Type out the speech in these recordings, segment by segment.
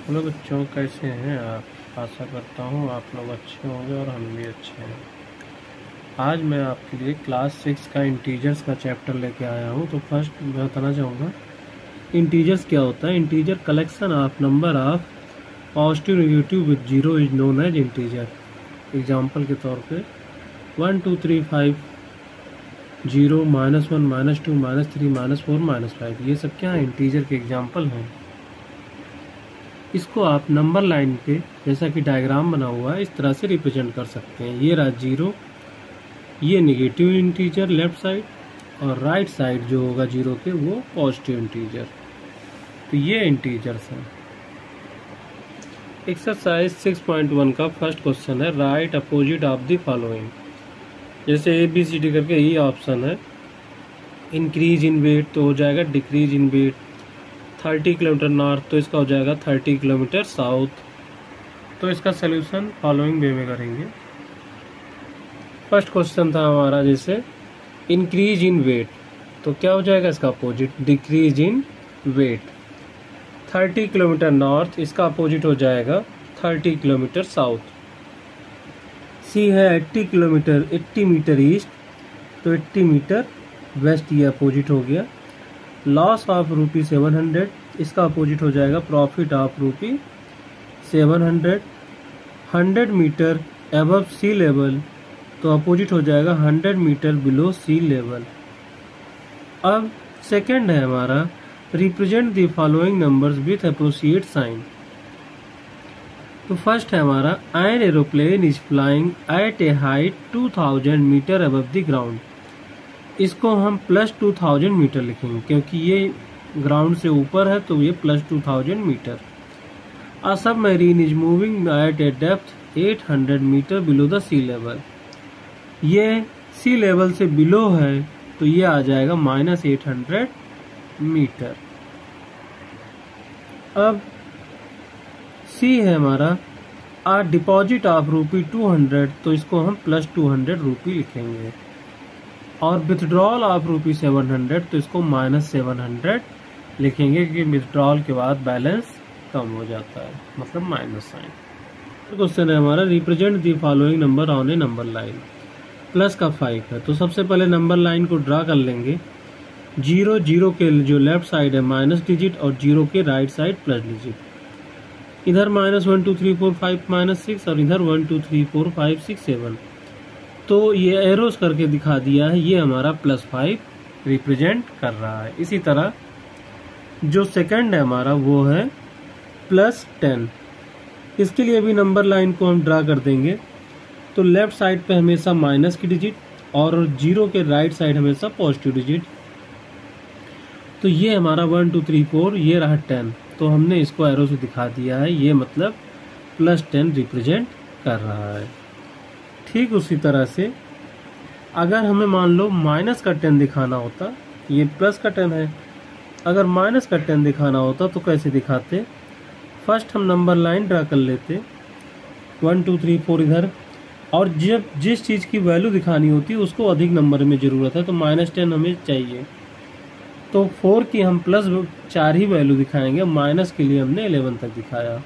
Hello बच्चों, कैसे हैं आप? आशा करता हूँ आप लोग अच्छे होंगे और हम भी अच्छे हैं। आज मैं आपके लिए क्लास 6 का इंटीजर्स का चैप्टर लेके आया हूँ। तो फर्स्ट मैं बताना चाहूँगा इंटीजर्स क्या होता है। Integer collection of number of positive negative with zero is known as integer. Example के तौर पे 1 2 3 5 0 -1 -2 -3 -4 -5 ये सब क्या है? इंटीजर के एग्जाम्पल हैं। इसको आप नंबर लाइन पे जैसा कि डायग्राम बना हुआ है इस तरह से रिप्रेजेंट कर सकते हैं। ये रहा 0, ये नेगेटिव इंटीजर लेफ्ट साइड, और राइट साइड जो होगा 0 के वो पॉजिटिव इंटीजर। तो ये इंटीजर्स हैं। एक्सरसाइज 6.1 का फर्स्ट क्वेश्चन है, right opposite of the following. जैसे ABCD करके ये ऑप्शन है। इंक्रीज इन वेट तो हो जाएगा decrease in weight. 30 kilometre north तो इसका हो जाएगा 30 किलोमीटर साउथ। तो इसका सलूशन फॉलोइंग वे में करेंगे। फर्स्ट क्वेश्चन था हमारा जैसे इंक्रीज इन वेट, तो क्या हो जाएगा इसका opposite decrease in weight. 30 kilometre north, इसका अपोजिट हो जाएगा 30 किलोमीटर साउथ। सी है 80 मीटर ईस्ट, तो 80 मीटर वेस्ट, ये अपोजिट हो गया। लॉस ऑफ ₹700, इसका अपोजिट हो जाएगा profit of ₹700। 100 metre above sea level, तो अपोजिट हो जाएगा 100 मीटर बिलो सी लेवल। अब सेकंड है हमारा represent the following numbers with appropriate sign. तो फर्स्ट है हमारा an aeroplane is flying at a height 2000 metre above the ground. इसको हम +2000 मीटर लिखेंगे क्योंकि ये ग्राउंड से ऊपर है, तो ये +2000 metre. A submarine is moving at a depth 800 metre below the sea level. ये सी लेवल से बिलो है, तो ये आ जाएगा -800 मीटर। अब सी है हमारा आ डिपॉजिट ऑफ ₹200, तो इसको हम +200 लिखेंगे। और विथड्रॉल ऑफ ₹700, तो इसको -700 लिखेंगे क्योंकि विथड्रॉल के बाद बैलेंस कम हो जाता है, मतलब माइनस साइन। क्वेश्चन है हमारा represent the following number on a number line. Plus का 5 है, तो सबसे पहले नंबर लाइन को ड्रा कर लेंगे। 0 के जो लेफ्ट साइड है माइनस डिजिट और 0 के राइट साइड प्लस डिजिट। इधर -1 2 3 4 5 -6 और इधर 1 2 3 4 5 6 7। तो ये एरोस करके दिखा दिया है, ये हमारा +5 रिप्रेजेंट कर रहा है। इसी तरह जो सेकंड है हमारा वो है +10। इसके लिए भी नंबर लाइन को हम ड्रा कर देंगे। तो लेफ्ट साइड पे हमेशा माइनस की डिजिट और 0 के राइट साइड हमेशा पॉजिटिव डिजिट। तो ये हमारा 1 2 3 4, ये रहा 10। तो हमने इसको एरो से दिखा दिया है, ये मतलब +10 रिप्रेजेंट कर रहा है। ठीक उसी तरह से अगर हमें मान लो माइनस का 10 दिखाना होता, ये प्लस का 10 है, अगर माइनस का 10 दिखाना होता तो कैसे दिखाते? फर्स्ट हम नंबर लाइन ड्रा कर लेते 1 2 3 4 इधर, और जब जिस चीज़ की वैल्यू दिखानी होती है उसको अधिक नंबर में ज़रूरत है, तो -10 हमें चाहिए। तो 4 की हम +4 ही वैल्यू दिखाएंगे, माइनस के लिए हमने 11 तक दिखाया,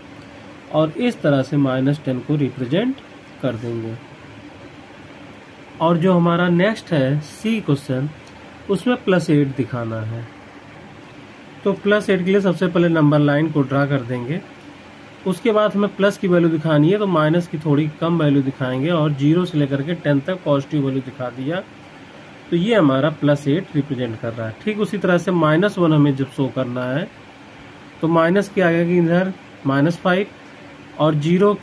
और इस तरह से -10 को रिप्रेजेंट कर देंगे। और जो हमारा नेक्स्ट है सी क्वेश्चन, उसमें +8 दिखाना है। तो +8 के लिए सबसे पहले नंबर लाइन को ड्रा कर देंगे। उसके बाद हमें प्लस की वैल्यू दिखानी है, तो माइनस की थोड़ी कम वैल्यू दिखाएंगे, और 0 से लेकर के 10 तक पॉजिटिव वैल्यू दिखा दिया। तो ये हमारा +8 रिप्रेजेंट कर रहा है। ठीक उसी तरह से -1 हमें जब शो करना है, तो माइनस के आगे की इधर -5 और 0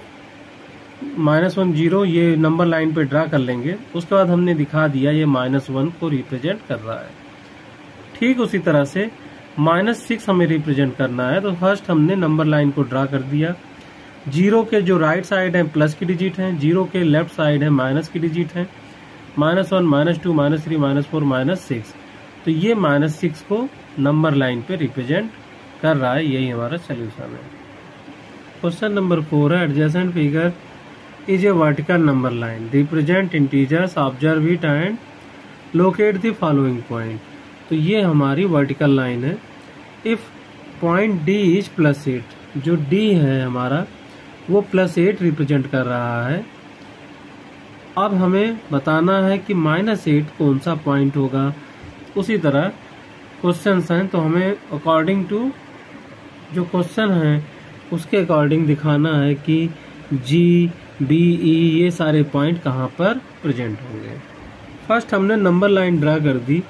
-1 0 ये नंबर लाइन पे ड्रा कर लेंगे। उसके बाद हमने दिखा दिया ये -1 को रिप्रेजेंट कर रहा है। ठीक उसी तरह से -6 हमें रिप्रेजेंट करना है, तो फर्स्ट हमने नंबर लाइन को ड्रा कर दिया। 0 के जो राइट साइड है प्लस की डिजिट है, 0 के लेफ्ट साइड है माइनस की डिजिट है, -1 -2 -3 -4 -6। तो ये -6 को नंबर लाइन पे रिप्रेजेंट कर रहा है। यही हमारा सोल्यूशन है। क्वेश्चन नंबर 4 है adjacent figure is a vertical number line. Represent integers, observe it and locate the following point. तो ये हमारी वर्टिकल लाइन है। इफ पॉइंट डी इज +8, जो डी है हमारा वो +8 रिप्रेजेंट कर रहा है। अब हमें बताना है कि -8 कौन सा पॉइंट होगा। उसी तरह क्वेश्चन हैं, तो हमें अकॉर्डिंग टू जो क्वेश्चन है उसके अकॉर्डिंग दिखाना है कि जी, बी, ई ये सारे पॉइंट कहाँ पर प्रेजेंट होंगे। फर्स्ट हमने नंबर लाइन ड्रा कर दी,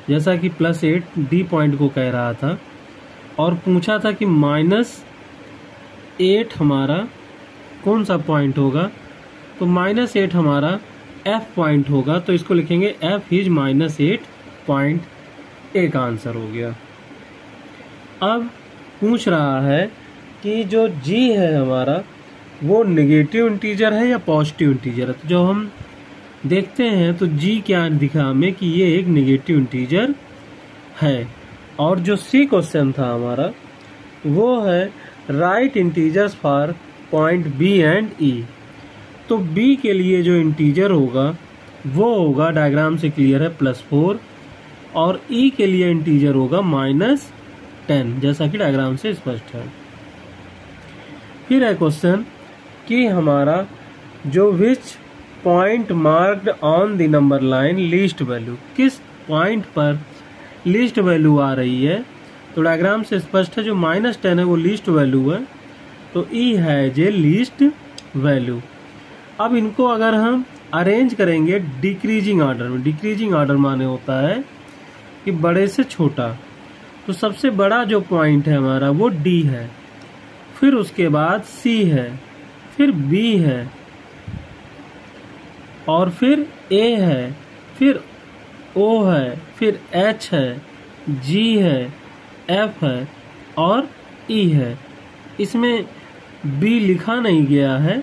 जैसा कि +8 डी पॉइंट को कह रहा था और पूछा था कि -8 हमारा कौन सा पॉइंट होगा। तो -8 हमारा F पॉइंट होगा, तो इसको लिखेंगे F इज -8 पॉइंट। एक आंसर हो गया। अब पूछ रहा है कि जो G है हमारा वो नेगेटिव इंटीजर है या पॉजिटिव इंटीजर है। तो जो हम देखते हैं तो G क्या दिखा हमें कि ये एक नेगेटिव इंटीजर है। और जो C क्वेश्चन था हमारा वो है right integers for point B and E। तो B के लिए जो इंटीजर होगा वो होगा, डायग्राम से क्लियर है, +4 और E के लिए इंटीजर होगा -10, जैसा कि डायग्राम से स्पष्ट है। फिर है क्वेश्चन कि हमारा जो which point marked on the number line least value, किस पॉइंट पर लीस्ट वैल्यू आ रही है। तो डायग्राम से स्पष्ट है, जो -10 है वो लीस्ट वैल्यू है, तो E है जे लीस्ट वैल्यू। अब इनको अगर हम अरेंज करेंगे डिक्रीजिंग ऑर्डर में, डिक्रीजिंग ऑर्डर माने होता है कि बड़े से छोटा, तो सबसे बड़ा जो पॉइंट है हमारा वो D है, फिर उसके बाद C है, फिर B है और फिर A है, फिर O है, फिर H है, G है, F है और E है। इसमें B लिखा नहीं गया है,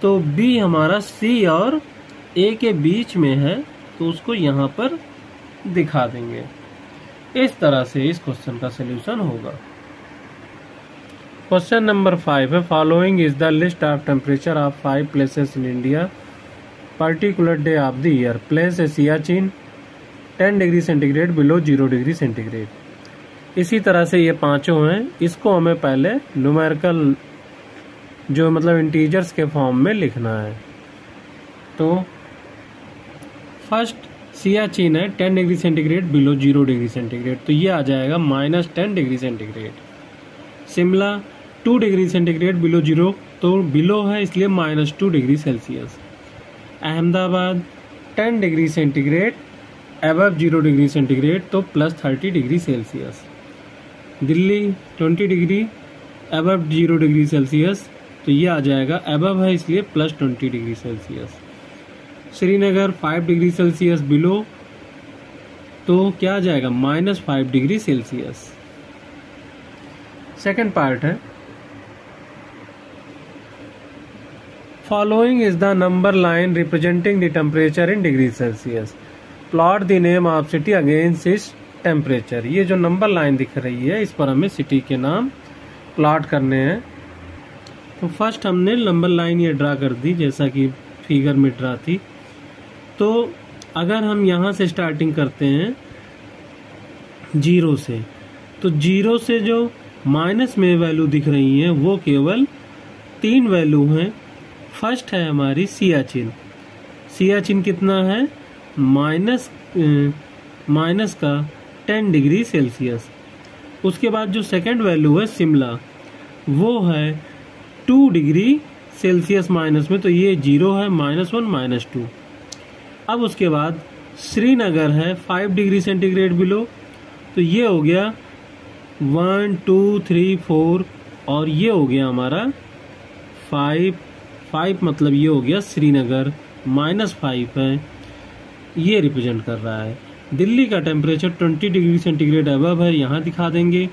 तो B हमारा C और A के बीच में है, तो उसको यहाँ पर दिखा देंगे। इस तरह से इस क्वेश्चन का सलूशन होगा। क्वेश्चन नंबर 5 है, following is the list of temperature of 5 places in India particular day of the year. Place है Siachen 10 degree centigrade below 0 degree centigrade. इसी तरह से ये पांचों हैं, इसको हमें पहले न्यूमेरिकल जो मतलब इंटीजर्स के फॉर्म में लिखना है। तो फर्स्ट सियाचिन है 10 degree centigrade below 0 degree centigrade, तो ये आ जाएगा -10 degree centigrade. Shimla 2 degree centigrade below 0, तो बिलो है इसलिए -2 degree Celsius. Ahmedabad 10 degree centigrade above 0 degree centigrade, तो +30 degree Celsius. Delhi 20 degree above 0 degree Celsius, तो ये आ जाएगा अबव है इसलिए +20 degree Celsius. Srinagar 5 degree Celsius below, तो क्या आ जाएगा -5 डिग्री सेल्सियस। सेकेंड पार्ट है, following is the number line representing the temperature in degree Celsius. Plot the name of city against इस टेम्परेचर। ये जो नंबर लाइन दिख रही है इस पर हमें सिटी के नाम प्लॉट करने हैं। तो फर्स्ट हमने नंबर लाइन ये ड्रा कर दी जैसा कि फिगर में ड्रा थी। तो अगर हम यहाँ से स्टार्टिंग करते हैं 0 से, तो 0 से जो माइनस में वैल्यू दिख रही हैं वो केवल 3 वैल्यू हैं। फर्स्ट है हमारी सियाचिन। सियाचिन कितना है, माइनस का 10 डिग्री सेल्सियस। उसके बाद जो सेकंड वैल्यू है शिमला, वो है 2 डिग्री सेल्सियस माइनस में, तो ये 0 है, -1 -2। अब उसके बाद श्रीनगर है 5 डिग्री सेंटीग्रेड बिलो, तो ये हो गया 1 2 3 4 और ये हो गया हमारा 5 मतलब ये हो गया श्रीनगर, -5 है, ये रिप्रेजेंट कर रहा है। दिल्ली का टेम्परेचर 20 डिग्री सेंटीग्रेड अबव है, यहाँ दिखा देंगे।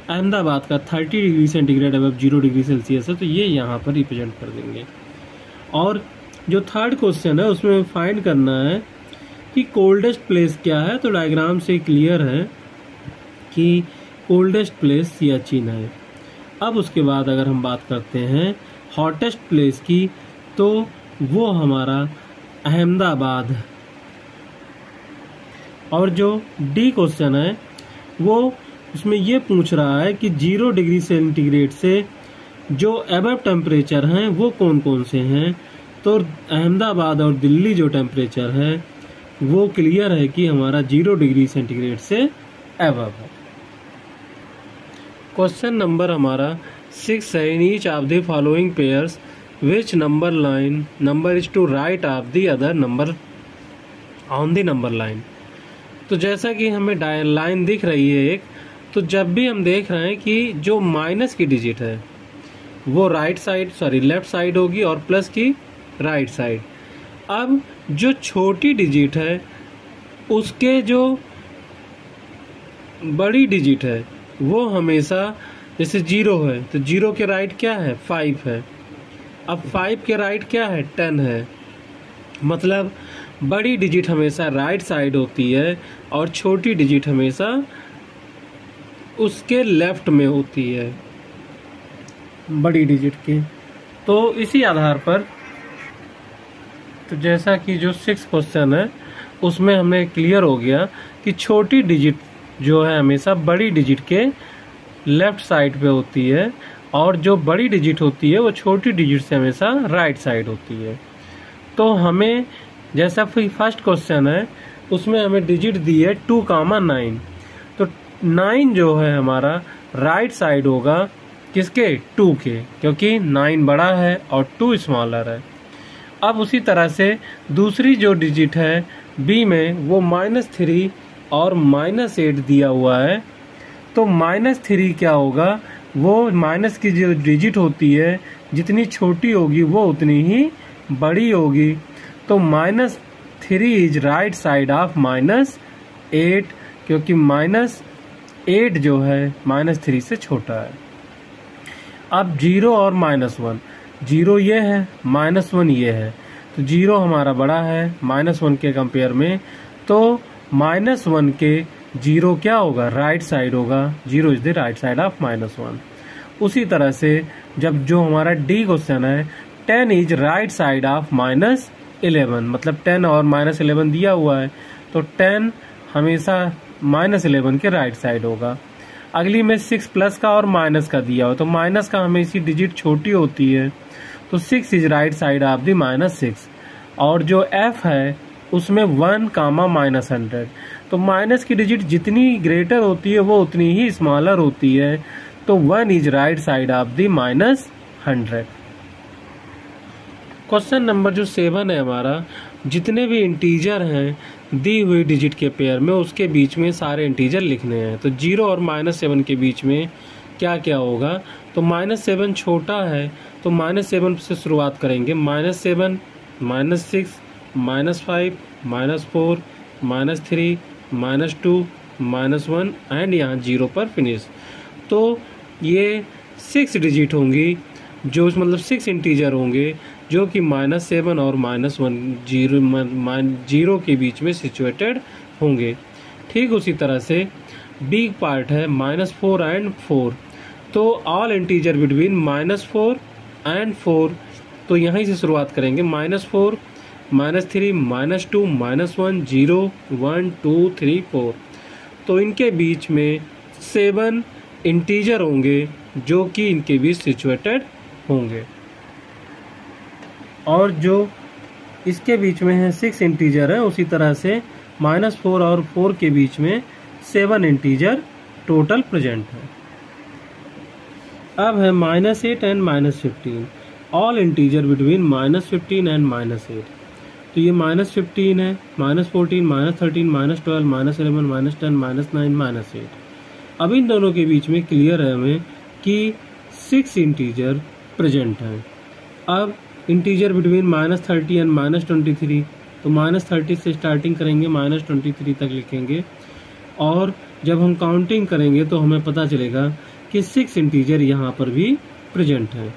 अहमदाबाद का 30 degree centigrade above 0 degree Celsius है, तो ये यहाँ पर रिप्रेजेंट कर देंगे। और जो थर्ड क्वेश्चन है उसमें फाइंड करना है कि कोल्डेस्ट प्लेस क्या है। तो डायग्राम से क्लियर है कि कोल्डेस्ट प्लेस सियाचिन है। अब उसके बाद अगर हम बात करते हैं हॉटेस्ट प्लेस की, तो वो हमारा अहमदाबाद है। और जो डी क्वेश्चन है वो उसमें ये पूछ रहा है कि 0 डिग्री सेंटीग्रेड से जो अबव टेम्परेचर हैं वो कौन कौन से हैं, तो अहमदाबाद और दिल्ली जो टेम्परेचर है वो क्लियर है कि हमारा 0 डिग्री सेंटीग्रेड से अबव है। क्वेश्चन नंबर हमारा 6 है, in each of the following pairs which number is to right of the other number on the number line. तो जैसा कि हमें लाइन दिख रही है एक, तो जब भी हम देख रहे हैं कि जो माइनस की डिजिट है वो लेफ्ट साइड होगी और प्लस की राइट साइड। अब जो छोटी डिजिट है उसके जो बड़ी डिजिट है वो हमेशा, जैसे 0 है तो 0 के राइट क्या है 5 है, अब 5 के राइट क्या है 10 है, मतलब बड़ी डिजिट हमेशा राइट साइड होती है और छोटी डिजिट हमेशा उसके लेफ्ट में होती है बड़ी डिजिट के। तो इसी आधार पर तो जैसा कि जो 6 क्वेश्चन है उसमें हमें क्लियर हो गया कि छोटी डिजिट जो है हमेशा बड़ी डिजिट के लेफ्ट साइड पे होती है और जो बड़ी डिजिट होती है वो छोटी डिजिट से हमेशा राइट साइड होती है। तो हमें जैसा फर्स्ट क्वेश्चन है उसमें हमें डिजिट दी है 2,9, तो 9 जो है हमारा राइट साइड होगा किसके 2 के, क्योंकि 9 बड़ा है और 2 स्मॉलर है। अब उसी तरह से दूसरी जो डिजिट है बी में वो -3 और -8 दिया हुआ है, तो -3 क्या होगा, वो माइनस की जो डिजिट होती है जितनी छोटी होगी वो उतनी ही बड़ी होगी, तो -3 इज राइट साइड ऑफ -8, क्योंकि -8 जो है -3 से छोटा है। अब 0 और -1, 0 ये है -1 ये है, तो 0 हमारा बड़ा है -1 के कंपेयर में, तो -1 के 0 क्या होगा राइट साइड होगा, 0 is the right side of -1। उसी तरह से जब जो हमारा डी क्वेश्चन है 10 इज राइट साइड ऑफ -11, मतलब 10 और -11 दिया हुआ है तो 10 हमेशा -11 के राइट साइड होगा। अगली में 6 प्लस का और माइनस का दिया हो, तो माइनस का हमेशा डिजिट छोटी होती है, तो 6 is right side of the -6। और जो एफ है उसमें 1, -100, तो माइनस की डिजिट जितनी ग्रेटर होती है वो उतनी ही स्मॉलर होती है, तो 1 is right side of the -100। Question number जो 7 है हमारा, जितने भी इंटीजर हैं दी हुई डिजिट के पेयर में उसके बीच में सारे इंटीजर लिखने हैं, तो 0 और -7 के बीच में क्या क्या होगा, तो -7 छोटा है तो -7 से शुरुआत करेंगे, -7, -6, -5, -4, -3, -2, -1 एंड यहाँ 0 पर फिनिश। तो ये 6 डिजिट होंगी, जो मतलब 6 इंटीजर होंगे जो कि -7 और -1 0 के बीच में सिचुएटेड होंगे। ठीक उसी तरह से बिग पार्ट है -4 एंड 4, तो ऑल इंटीजर बिटवीन -4 एंड 4, तो यहीं से शुरुआत करेंगे, -4, -3, -2, -1, 0, 1, 2, 3, 4, तो इनके बीच में 7 इंटीजर होंगे जो कि इनके बीच सिचुएटेड होंगे। और जो इसके बीच में है 6 इंटीजर है, उसी तरह से -4 और 4 के बीच में 7 इंटीजर टोटल प्रेजेंट है। अब है -8 and -15, all integer between -15 and -8, तो ये -15 है, -14, -13, -12, -11, -10, -9, -8। अब इन दोनों के बीच में क्लियर है हमें कि 6 इंटीजर प्रेजेंट हैं। अब इंटीजर बिटवीन -30 एंड -23, तो -30 से स्टार्टिंग करेंगे -23 तक लिखेंगे, और जब हम काउंटिंग करेंगे तो हमें पता चलेगा कि 6 इंटीजर यहाँ पर भी प्रेजेंट हैं।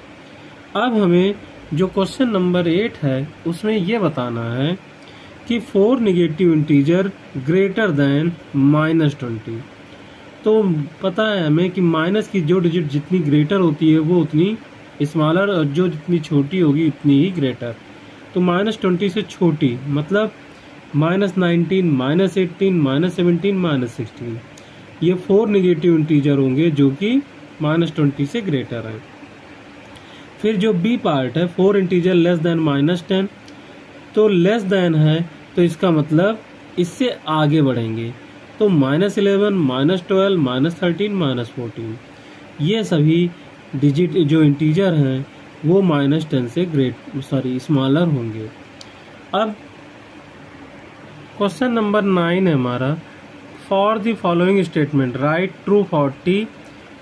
अब हमें जो क्वेश्चन नंबर 8 है उसमें यह बताना है कि 4 नेगेटिव इंटीजर ग्रेटर देन -20, तो पता है हमें कि माइनस की जो डिजिट जितनी ग्रेटर होती है वो उतनी स्मॉलर, और जो जितनी छोटी होगी उतनी ही ग्रेटर, तो -20 से छोटी मतलब -19, -18, -17, -16, ये 4 नेगेटिव इंटीजर होंगे जो कि -20 से ग्रेटर हैं। फिर जो बी पार्ट है 4 इंटीजर लेस देन -10, तो लेस देन है तो इसका मतलब इससे आगे बढ़ेंगे, तो -11, -12, -13, -14 ये सभी डिजिट जो इंटीजर हैं वो -10 से स्मॉलर होंगे। अब क्वेश्चन नंबर 9 है हमारा, for the following statement write true 40,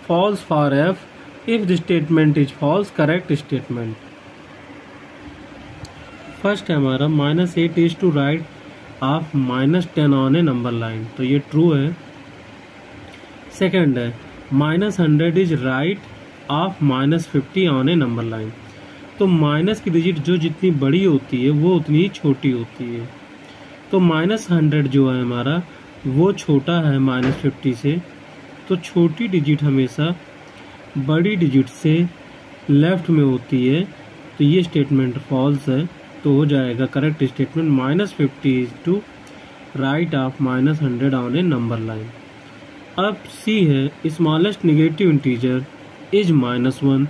false for F, if the statement is false correct statement. First है हमारा -8 is to right of -10 on a number line, तो ये ट्रू है। सेकंड है -100 is right of -50 on a number line, तो minus की digit जो जितनी बड़ी होती है वो उतनी ही छोटी होती है, तो -100 जो है हमारा वो छोटा है -50 से, तो छोटी डिजिट हमेशा बड़ी डिजिट से लेफ्ट में होती है, तो ये स्टेटमेंट फॉल्स है, तो हो जाएगा correct statement -50 is to right of -100 on a number line. अब सी है स्मॉलेस्ट नेगेटिव इंटीजर इज -1,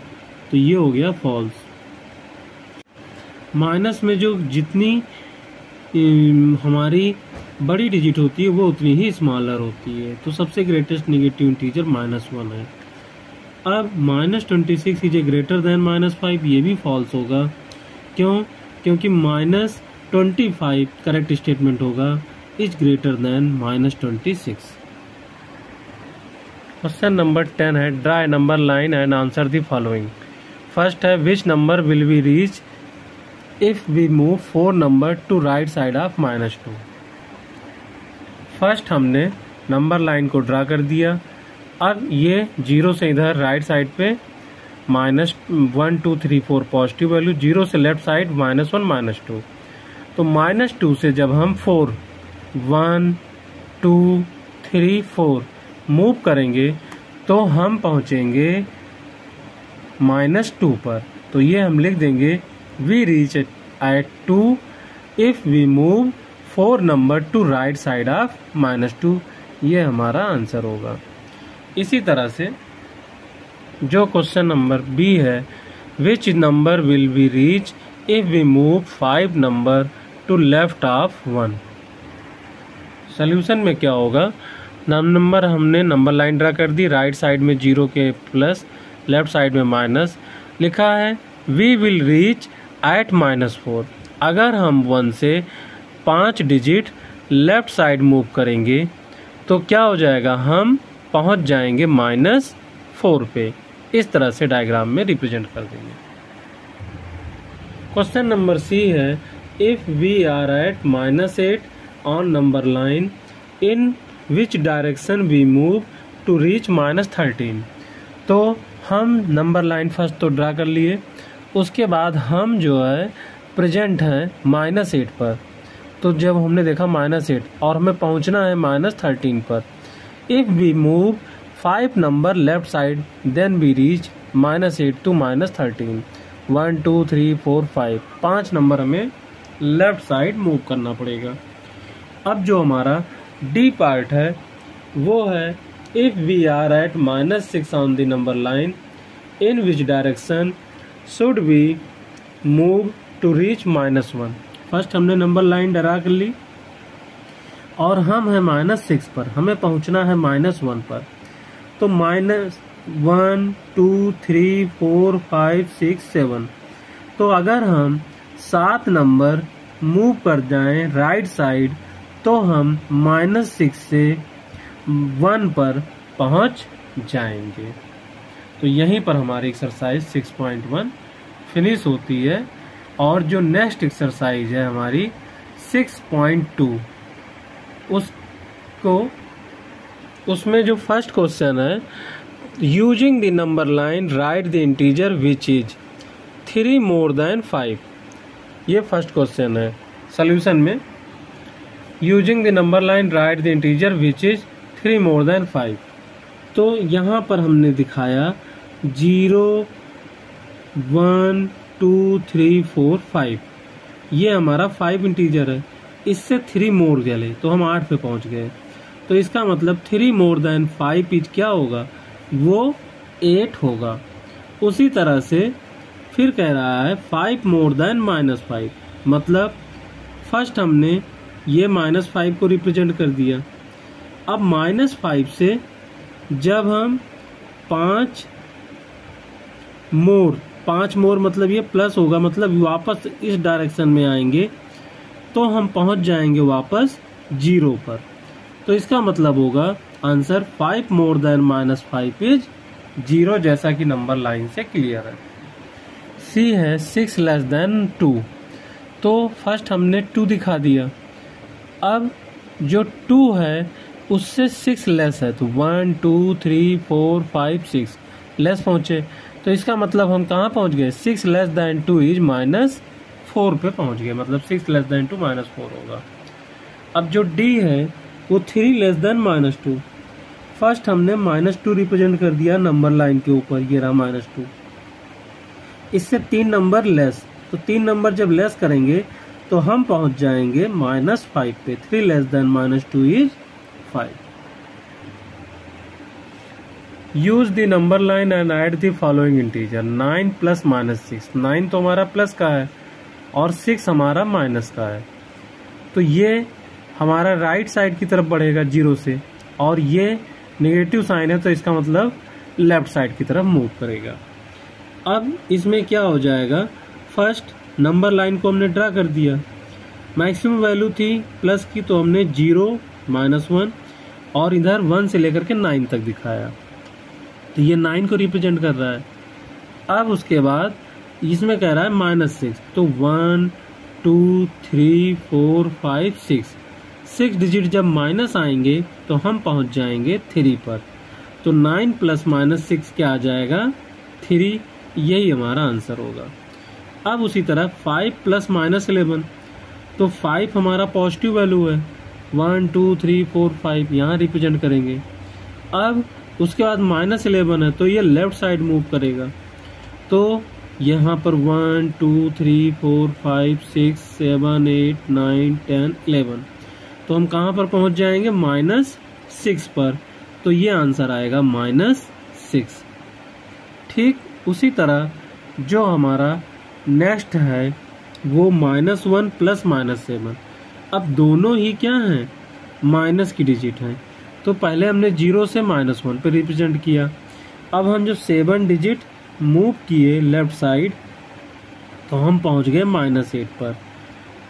तो ये हो गया फॉल्स। माइनस में जो जितनी हमारी बड़ी डिजिट होती है वो उतनी ही स्मॉलर होती है, तो सबसे ग्रेटेस्ट नेगेटिव इंटीजर -1 है। अब -26 इज ए ग्रेटर देन -5, ये भी फॉल्स होगा। क्यों? क्योंकि -25 करेक्ट स्टेटमेंट होगा, is greater than -26। Question number 10 है, draw a number line and answer the following. First है which number will be reach if we move 4 number to right side of -2। First हमने number line को draw कर दिया। अब ये 0 से इधर राइट साइड पे -1 2 3 4 पॉजिटिव वैल्यू, 0 से लेफ्ट साइड -1 -2, तो -2 से जब हम 4 1 2 3 4 मूव करेंगे तो हम पहुंचेंगे -2 पर, तो ये हम लिख देंगे we reach at 2 if we move 4 number to right side of -2, ये हमारा आंसर होगा। इसी तरह से जो क्वेश्चन नंबर बी है, which number will be reach if we move 5 number to left of 1। Solution में क्या होगा, नंबर हमने नंबर लाइन ड्रा कर दी, राइट साइड में 0 के प्लस, लेफ्ट साइड में माइनस लिखा है। वी विल रीच एट -4, अगर हम 1 से 5 डिजिट लेफ्ट साइड मूव करेंगे तो क्या हो जाएगा, हम पहुंच जाएंगे -4 पे। इस तरह से डायग्राम में रिप्रेजेंट कर देंगे। क्वेश्चन नंबर सी है, if we are at -8 on number line in which direction we move to reach -13। तो हम नंबर लाइन फर्स्ट तो ड्रा कर लिए, उसके बाद हम जो है प्रेजेंट है -8 पर, तो जब हमने देखा -8 और हमें पहुंचना है -13 पर, if we move 5 number left side then we reach -8 to -13। 1 2 3 4 5 5 number हमें लेफ्ट साइड मूव करना पड़ेगा। अब जो हमारा डी पार्ट है वो है, if we are at -6 on the number line in which direction should we move to reach -1। First हमने नंबर लाइन ड्रा कर ली और हम है -6 पर, हमें पहुंचना है -1 पर, तो -1 2 3 4 5 6 7, तो अगर हम 7 नंबर मूव कर जाएं राइट साइड तो हम -6 से 1 पर पहुंच जाएंगे। तो यहीं पर हमारी एक्सरसाइज 6.1 फिनिश होती है, और जो नेक्स्ट एक्सरसाइज है हमारी 6.2, उसमें जो फर्स्ट क्वेश्चन है, using the number line right the integer which is 3 more than 5। ये फर्स्ट क्वेश्चन है। सोल्यूशन में using the number line right the integer which is 3 more than 5, तो यहाँ पर हमने दिखाया 0 1 2 3 4 5, ये हमारा 5 इंटीजर है, इससे 3 मोर चले तो हम 8 पे पहुंच गए, तो इसका मतलब 3 मोर देन 5 इज क्या होगा, वो 8 होगा। उसी तरह से फिर कह रहा है 5 मोर देन -5, मतलब फर्स्ट हमने ये -5 को रिप्रेजेंट कर दिया। अब -5 से जब हम 5 मोर मतलब ये प्लस होगा, मतलब वापस इस डायरेक्शन में आएंगे तो हम पहुंच जाएंगे वापस 0 पर। तो इसका मतलब होगा आंसर 5 मोर देन -5 इज 0, जैसा कि नंबर लाइन से क्लियर है। सी है 6 लेस देन 2, तो फर्स्ट हमने 2 दिखा दिया। अब जो 2 है उससे 6 लेस है, तो 1 2 3 4 5 6 लेस पहुंचे, तो इसका मतलब हम कहाँ पहुंच गए, 6 लेस देन 2 इज -4 पे पहुंच गए, मतलब 6 लेस देन 2 -4 होगा। अब जो डी है वो 3 लेस देन -2, फर्स्ट हमने -2 रिप्रेजेंट कर दिया नंबर लाइन के ऊपर, ये रहा -2, इससे 3 नंबर लेस, तो 3 नंबर जब लेस करेंगे तो हम पहुंच जाएंगे -5 पे। 3 less than -2 is 5। Use the number line and add the following integer. 9 plus -6, 9 तो हमारा प्लस का है और 6 हमारा माइनस का है, तो ये हमारा राइट साइड की तरफ बढ़ेगा 0 से, और ये नेगेटिव साइन है तो इसका मतलब लेफ्ट साइड की तरफ मूव करेगा। अब इसमें क्या हो जाएगा, फर्स्ट नंबर लाइन को हमने ड्रा कर दिया, मैक्सिमम वैल्यू थी प्लस की तो हमने 0 -1 और इधर 1 से लेकर के 9 तक दिखाया, तो ये 9 को रिप्रेजेंट कर रहा है। अब उसके बाद इसमें कह रहा है -6, तो 1 2 3 4 5 6 डिजिट जब माइनस आएंगे तो हम पहुंच जाएंगे 3 पर, तो 9 प्लस -6 क्या आ जाएगा, 3, यही हमारा आंसर होगा। अब उसी तरह 5 प्लस -11, तो 5 हमारा पॉजिटिव वैल्यू है, 1 2 3 4 5 यहाँ रिप्रेजेंट करेंगे। अब उसके बाद -11 है तो ये लेफ्ट साइड मूव करेगा, तो यहाँ पर 1 2 3 4 5 6 7 8 9 10 11, तो हम कहाँ पर पहुँच जाएंगे, -6 पर, तो ये आंसर आएगा -6। ठीक उसी तरह जो हमारा नेक्स्ट है वो -1 प्लस -7, अब दोनों ही क्या हैं, माइनस की डिजिट हैं, तो पहले हमने 0 से -1 पे रिप्रेजेंट किया। अब हम जो 7 डिजिट मूव किए लेफ्ट साइड तो हम पहुंच गए -8 पर,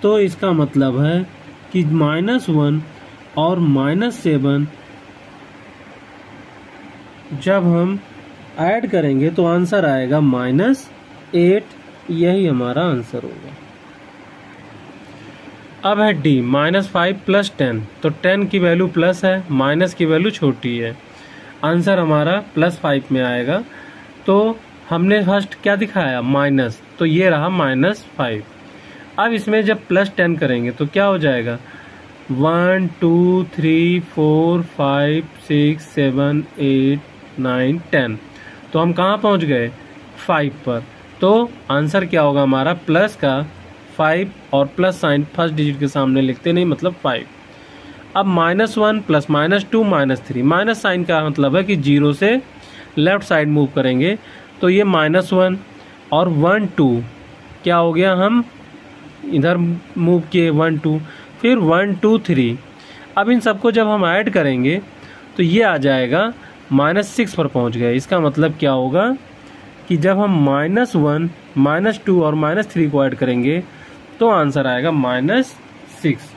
तो इसका मतलब है कि -1 और -7 जब हम ऐड करेंगे तो आंसर आएगा -8, यही हमारा आंसर होगा। अब है डी, -5 प्लस 10, तो 10 की वैल्यू प्लस है, माइनस की वैल्यू छोटी है, आंसर हमारा +5 में आएगा। तो हमने फर्स्ट क्या दिखाया, माइनस, तो ये रहा -5। अब इसमें जब +10 करेंगे तो क्या हो जाएगा, 1 2 3 4 5 6 7 8 9 10, तो हम कहाँ पहुँच गए, 5 पर, तो आंसर क्या होगा हमारा, प्लस का 5 और प्लस साइन फर्स्ट डिजिट के सामने लिखते नहीं, मतलब 5। अब -1 प्लस -2 -3, माइनस साइन का मतलब है कि 0 से लेफ्ट साइड मूव करेंगे, तो ये -1 और 1 2 क्या हो गया, हम इधर मूव किए 1 2, फिर 1 2 3। अब इन सबको जब हम ऐड करेंगे तो ये आ जाएगा -6 पर पहुंच गए। इसका मतलब क्या होगा कि जब हम -1 -2 और -3 को ऐड करेंगे तो आंसर आएगा -6।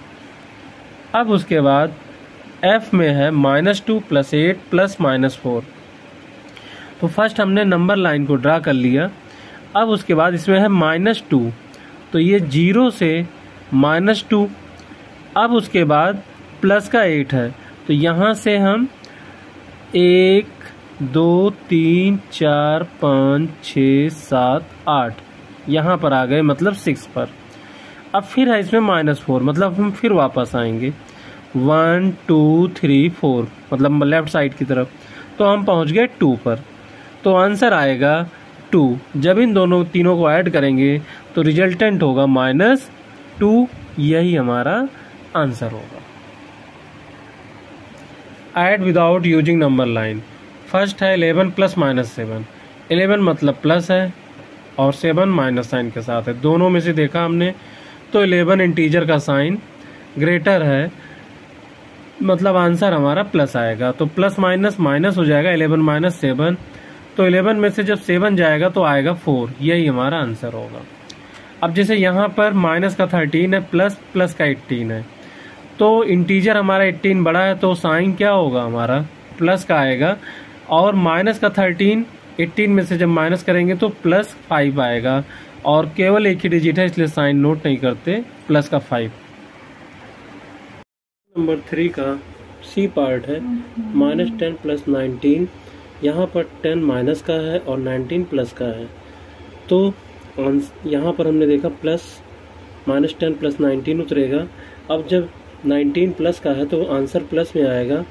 अब उसके बाद F में है -2 + 8 + -4, तो फर्स्ट हमने नंबर लाइन को ड्रा कर लिया। अब उसके बाद इसमें है -2, तो ये 0 से -2, अब उसके बाद प्लस का 8 है, तो यहाँ से हम 1 2 3 4 5 6 7 8 यहाँ पर आ गए, मतलब 6 पर। अब फिर है इसमें -4, मतलब हम फिर वापस आएंगे 1 2 3 4, मतलब लेफ्ट साइड की तरफ, तो हम पहुंच गए 2 पर, तो आंसर आएगा 2। जब इन दोनों तीनों को ऐड करेंगे तो रिजल्टेंट होगा -2, यही हमारा आंसर होगा। Add without using number line. First है 11 + -7, 11 मतलब प्लस है, और 7 माइनस साइन के साथ है। दोनों में से देखा हमने तो 11 इंटीजर का साइन ग्रेटर है, मतलब आंसर हमारा प्लस आएगा। तो प्लस माइनस माइनस हो जाएगा, 11 माइनस 7, तो 11 में से जब 7 जाएगा तो आएगा 4, यही हमारा आंसर होगा। अब जैसे यहाँ पर माइनस का 13 है, प्लस का 18 है, तो इंटीजर हमारा 18 बड़ा है तो साइन क्या होगा हमारा प्लस का आएगा, और माइनस का 13 18 में से जब माइनस करेंगे तो प्लस 5 आएगा, और केवल एक ही डिजिट है इसलिए साइन नोट नहीं करते, प्लस का 5। नंबर 3 का सी पार्ट है -10 + 19। यहाँ पर 10 माइनस का है और 19 प्लस का है, तो यहाँ पर हमने देखा प्लस -10 + 19 उतरेगा। अब जब 19 प्लस का है तो आंसर प्लस में आएगा,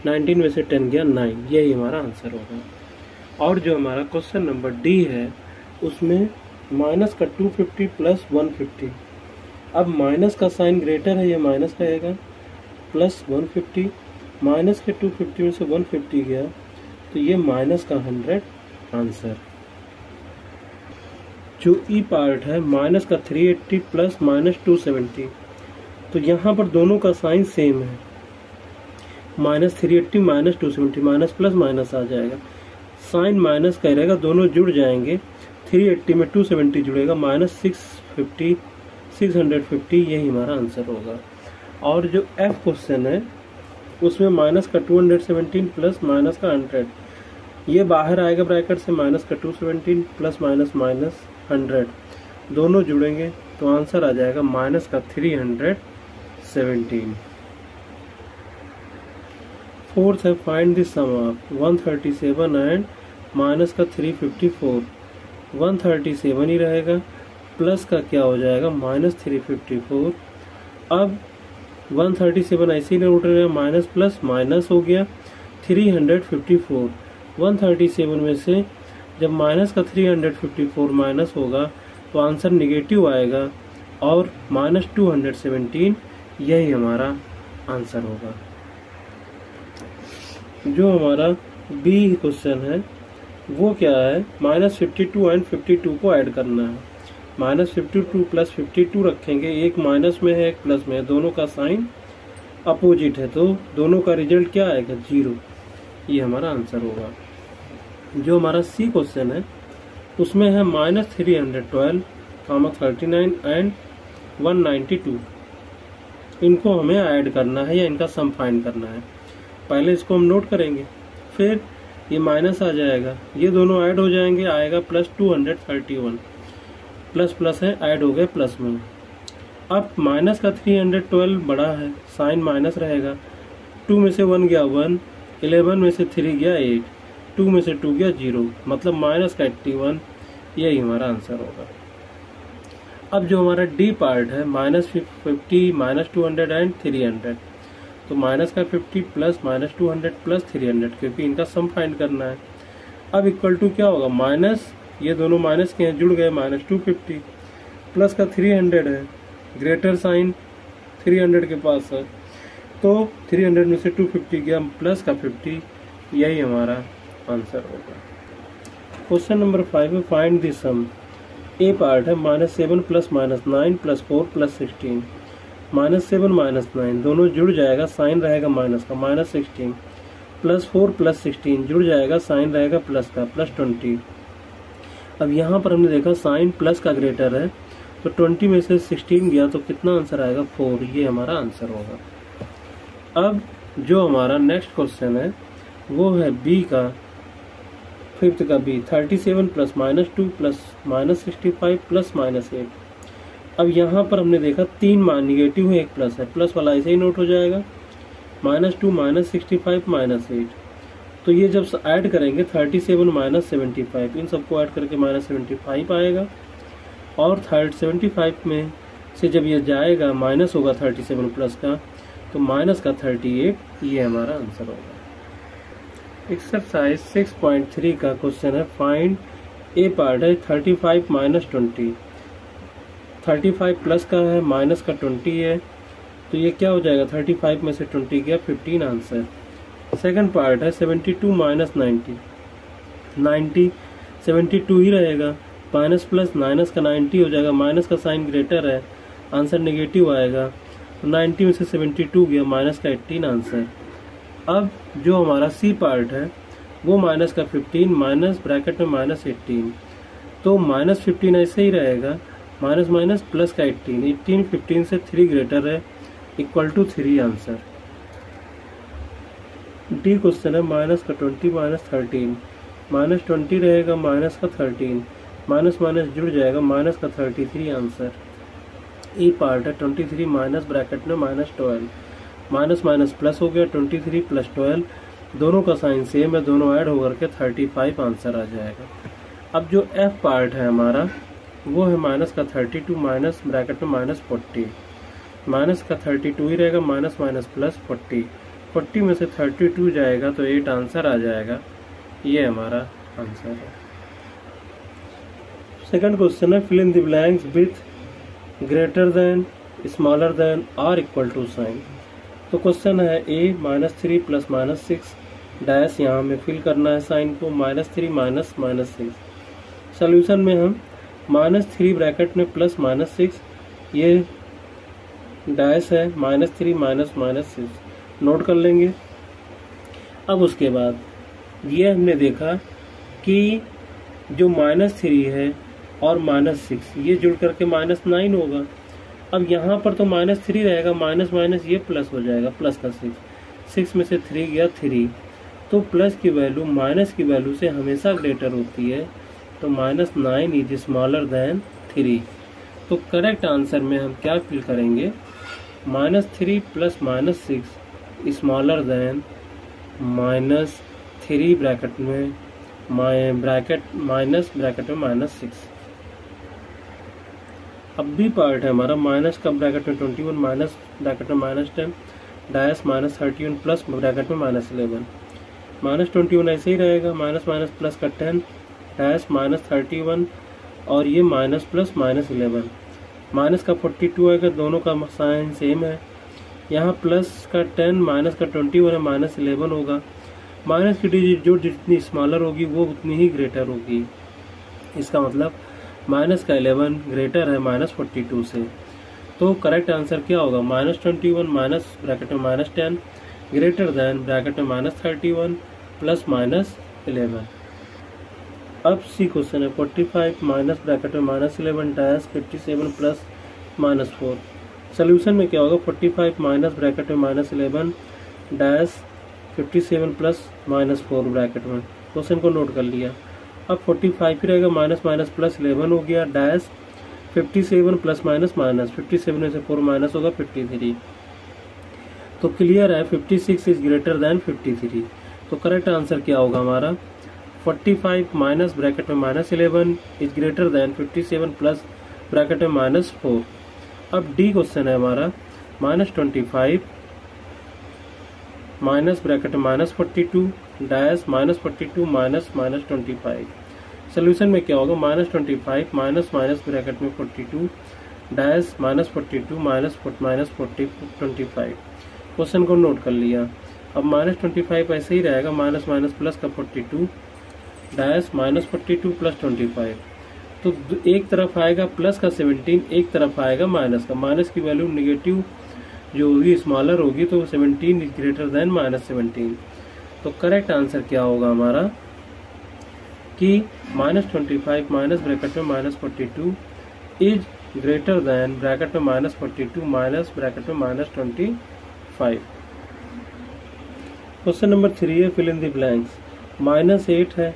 19 में से 10 गया 9, यही हमारा आंसर होगा। और जो हमारा क्वेश्चन नंबर डी है उसमें माइनस का 250 + 150। अब माइनस का साइन ग्रेटर है, ये माइनस रहेगा, प्लस 150, माइनस के 250 में से 150 गया तो ये माइनस का 100 आंसर। जो ई पार्ट है माइनस का 380 + -270, तो यहाँ पर दोनों का साइन सेम है, -380 -270, माइनस प्लस माइनस आ जाएगा, साइन माइनस का रहेगा, दोनों जुड़ जाएंगे, 380 में 270 जुड़ेगा, -650, 650, यही हमारा आंसर होगा। और जो एफ क्वेश्चन है उसमें माइनस का 217 प्लस माइनस का 100, ये बाहर आएगा ब्रैकेट से, माइनस का 217 प्लस माइनस माइनस 100, दोनों जुड़ेंगे तो आंसर आ जाएगा माइनस का 317। फोर्थ है find the sum of 137 and minus का 354। 137 ही रहेगा, प्लस का क्या हो जाएगा -354। अब 137 ऐसे ही उठ रहा है, माइनस प्लस माइनस हो गया 354। 137 में से जब माइनस का 354 माइनस होगा तो आंसर निगेटिव आएगा, और -217, यही हमारा आंसर होगा। जो हमारा बी क्वेश्चन है वो क्या है, -52 एंड 52 को ऐड करना है। -52 + 52 रखेंगे, एक माइनस में है एक प्लस में है, दोनों का साइन अपोजिट है तो दोनों का रिजल्ट क्या आएगा 0, ये हमारा आंसर होगा। जो हमारा सी क्वेश्चन है उसमें है -312, 39 एंड 192, इनको हमें ऐड करना है या इनका सम फाइंड करना है। पहले इसको हम नोट करेंगे, फिर ये माइनस आ जाएगा, ये दोनों ऐड हो जाएंगे, आएगा +231, प्लस प्लस है ऐड हो गए प्लस में। अब माइनस का 312 बड़ा है, साइन माइनस रहेगा, 2 में से 1 गया 1, 11 में से 3 गया 8, 2 में से 2 गया 0, मतलब माइनस का 81, यही हमारा आंसर होगा। अब जो हमारा डी पार्ट है -50 -200 एंड 300, तो माइनस का 50 प्लस -200 प्लस 300, क्योंकि इनका सम फाइंड करना है। अब इक्वल टू क्या होगा, माइनस, ये दोनों माइनस के हैं जुड़ गए, -250, प्लस का 300 है, ग्रेटर साइन 300 के पास है, तो 300 में से 250 गया, प्लस का 50, यही हमारा आंसर होगा। क्वेश्चन नंबर 5 है find the sum. A part है -7 + -9 + 4 + 16। -7 -9 दोनों जुड़ जाएगा, साइन रहेगा माइनस का, -16, +4 + 16 जुड़ जाएगा, साइन रहेगा प्लस का, +20। अब यहाँ पर हमने देखा साइन प्लस का ग्रेटर है, तो 20 में से 16 गया तो कितना आंसर आएगा 4, ये हमारा आंसर होगा। अब जो हमारा नेक्स्ट क्वेश्चन है वो है बी का, 5th का बी, 37 + -2 + -65 + -8। अब यहाँ पर हमने देखा 3 मान निगेटिव है, एक प्लस है, प्लस वाला ऐसे ही नोट हो जाएगा, -2 -65 -8। तो ये जब ऐड करेंगे 37 - 75, इन सबको ऐड करके -75 आएगा, और 75 में से जब ये जाएगा माइनस होगा 37 प्लस का, तो माइनस का 38, ये हमारा आंसर होगा। एक्सरसाइज 6.3 का क्वेश्चन है फाइंड। ए पार्ट है 35 - 20, 35 प्लस का है, माइनस का 20 है, तो ये क्या हो जाएगा, 35 में से 20 गया 15 आंसर। सेकंड पार्ट है 72 - 90, 90 72 ही रहेगा, माइनस प्लस माइनस का 90 हो जाएगा, माइनस का साइन ग्रेटर है, आंसर नेगेटिव आएगा। तो 90 में से 72 गया, माइनस का 18 आंसर। अब जो हमारा सी पार्ट है वो माइनस का 15 माइनस ब्रैकेट में माइनस 18, तो माइनस 15 ऐसे ही रहेगा, माइनस माइनस प्लस का 18, 18 15 से 3 ग्रेटर है, equal to 3 answer. D question है माइनस का 20 माइनस 13, माइनस 20 रहेगा, माइनस का 13, माइनस माइनस जुड़ जाएगा, माइनस का 33 आंसर। ई पार्ट है 23 माइनस ब्रैकेट में माइनस 12, माइनस माइनस प्लस हो गया, 23 प्लस 12, दोनों का साइन सेम है, दोनों ऐड होकर के 35 आंसर आ जाएगा। अब जो एफ पार्ट है हमारा वो है माइनस का 32 माइनस ब्रैकेट में माइनस 40, माइनस का 32 ही रहेगा, माइनस माइनस प्लस 40, 40 में से 32 जाएगा तो 8 आंसर आ जाएगा। ये हमारा आंसर है। सेकंड क्वेश्चन है fill in the blanks with greater than, smaller than और इक्वल टू साइन। तो क्वेश्चन है ए -3 प्लस -6 डैश, यहाँ हमें फिल करना है साइन को, -3 माइनस -6। सोल्यूशन में हम -3 ब्रैकेट में प्लस -6, ये डैश है, -3 माइनस -6 नोट कर लेंगे। अब उसके बाद ये हमने देखा कि जो -3 है और -6 ये जुड़ करके -9 होगा। अब यहाँ पर तो -3 रहेगा, माइनस माइनस ये प्लस हो जाएगा, प्लस का 6, 6 में से 3 गया 3, तो प्लस की वैल्यू माइनस की वैल्यू से हमेशा ग्रेटर होती है, तो -9 इज स्मॉलर देन 3। तो करेक्ट आंसर में हम क्या फिल करेंगे, -3 प्लस -6 स्मॉलर देन -3 ब्रैकेट में माइनस ब्रैकेट में -6। अब बी पार्ट है हमारा माइनस का ब्रैकेट में 21 माइनस ब्रैकेट में -10 डैश -31 प्लस ब्रैकेट में -11, -21 ऐसे ही रहेगा, माइनस माइनस प्लस का 10 डैश -31 और ये माइनस प्लस -11, माइनस का 42 आएगा, दोनों का साइन सेम है। यहाँ प्लस का 10 माइनस का 21 है, -11 होगा। माइनस की डिजिट जो जितनी स्मॉलर होगी वो उतनी ही ग्रेटर होगी, इसका मतलब माइनस का 11 ग्रेटर है -42 से। तो करेक्ट आंसर क्या होगा, -21 माइनस ब्रैकेट में -10 ग्रेटर देन ब्रैकेट में -31 प्लस -11। अब सी क्वेश्चन है 45 माइनस ब्रैकेट में -11 डैश 57 प्लस -4। सोल्यूशन में क्या होगा, 45 माइनस ब्रैकेट में -11 डैश 57 प्लस -4 ब्रैकेट में। क्वेश्चन को नोट कर लिया। अब 45 ही रहेगा, माइनस माइनस प्लस 11 हो गया डैश 57 प्लस माइनस माइनस, 57 में से 4 माइनस होगा 53। तो क्लियर है 56 इज ग्रेटर देन 53। तो करेक्ट आंसर क्या होगा हमारा, 45 माइनस ब्रैकेट में -11 is greater then 57 plus bracket में -4। अब डी क्वेश्चन है हमारा -25 माइनस ब्रैकेट में -42 डैश -42 माइनस -25। सोल्यूशन में क्या होगा, -25 माइनस माइनस ब्रैकेट में 42 डैश -42 माइनस -25। क्वेश्चन को नोट कर लिया। अब -25 ऐसे ही रहेगा, माइनस माइनस प्लस का 42 डैश -42 प्लस 25। तो एक तरफ आएगा प्लस का 17, एक तरफ आएगा माइनस का। माइनस की वैल्यू निगेटिव जो होगी स्मॉलर होगी, तो 17 इज ग्रेटर देन -17। तो करेक्ट आंसर क्या होगा हमारा कि -25 माइनस ब्रैकेट में -42 इज ग्रेटर देन ब्रैकेट में -42 माइनस ब्रैकेट में -25। क्वेश्चन नंबर 3 है फिल इन द ब्लैंक्स। -8 है,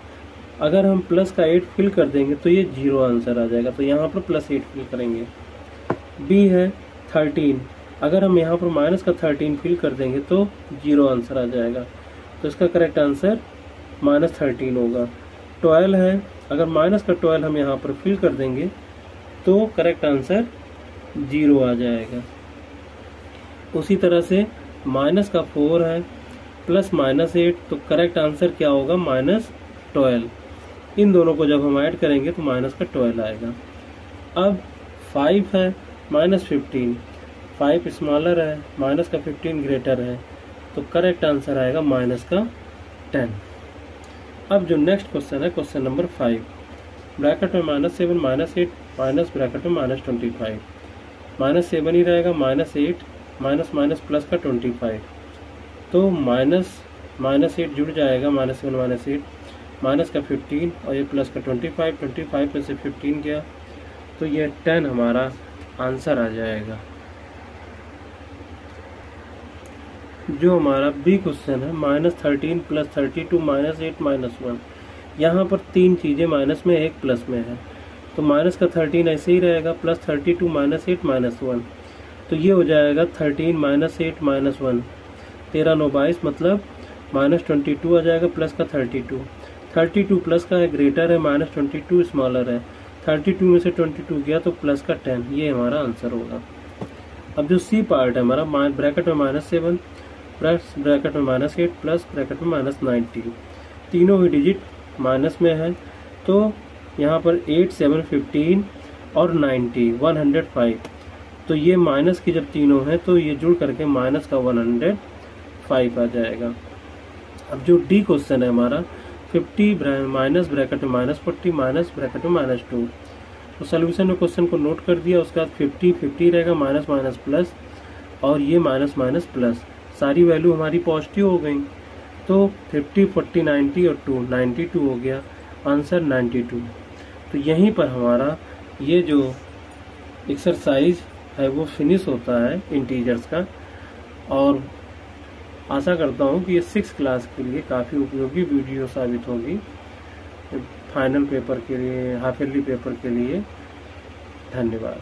अगर हम प्लस का 8 फिल कर देंगे तो ये 0 आंसर आ जाएगा, तो यहाँ पर +8 फिल करेंगे। बी है 13, अगर हम यहाँ पर माइनस का 13 फिल कर देंगे तो 0 आंसर आ जाएगा, तो इसका करेक्ट आंसर -13 होगा। 12 है, अगर माइनस का 12 हम यहाँ पर फिल कर देंगे तो करेक्ट आंसर 0 आ जाएगा। उसी तरह से माइनस का 4 है प्लस -8, तो करेक्ट आंसर क्या होगा, -12। इन दोनों को जब हम ऐड करेंगे तो माइनस का 12 आएगा। अब 5 है -15, 5 स्मॉलर है, माइनस का 15 ग्रेटर है, तो करेक्ट आंसर आएगा माइनस का 10। अब जो नेक्स्ट क्वेश्चन है क्वेश्चन नंबर 5, ब्रैकेट में -7 -8 माइनस ब्रैकेट में -25, -7 ही रहेगा, -8 माइनस माइनस प्लस का 25, तो -8 जुड़ जाएगा, -7 -8 माइनस का 15 और ये प्लस का 25 में से 15 गया, तो ये 10 हमारा आंसर आ जाएगा। जो हमारा बी क्वेश्चन है, -13 + 32 -8 -1, यहाँ पर 3 चीज़ें माइनस में, एक प्लस में है, तो माइनस का 13 ऐसे ही रहेगा, +32 -8 -1, तो ये हो जाएगा 13 -8 -1, 13 9 22, मतलब -22 आ जाएगा, प्लस का 32 प्लस का है, ग्रेटर है, -22 स्मॉलर है, 32 में से 22 गया तो प्लस का 10, ये हमारा आंसर होगा। अब जो सी पार्ट है हमारा, ब्रैकेट में -7 प्लस ब्रैकेट में -8 प्लस ब्रैकेट में -90, तीनों ही डिजिट माइनस में है, तो यहाँ पर 8 7 15 और 90 105, तो ये माइनस की जब तीनों हैं तो ये जुड़ करके माइनस का 105 आ जाएगा। अब जो डी क्वेश्चन है हमारा, 50 माइनस ब्रैकेट में -40 माइनस ब्रैकेट में -2, तो सोल्यूशन में क्वेश्चन को नोट कर दिया, उसके बाद 50 रहेगा, माइनस माइनस प्लस, और ये माइनस माइनस प्लस, सारी वैल्यू हमारी पॉजिटिव हो गई, तो 50 40 90 और 2 92 हो गया, आंसर 92। तो यहीं पर हमारा ये जो एक्सरसाइज है वो फिनिश होता है इंटीजर्स का, और आशा करता हूँ कि ये 6th क्लास के लिए काफ़ी उपयोगी वीडियो साबित होगी, फाइनल पेपर के लिए, हाफ ईयरली पेपर के लिए। धन्यवाद।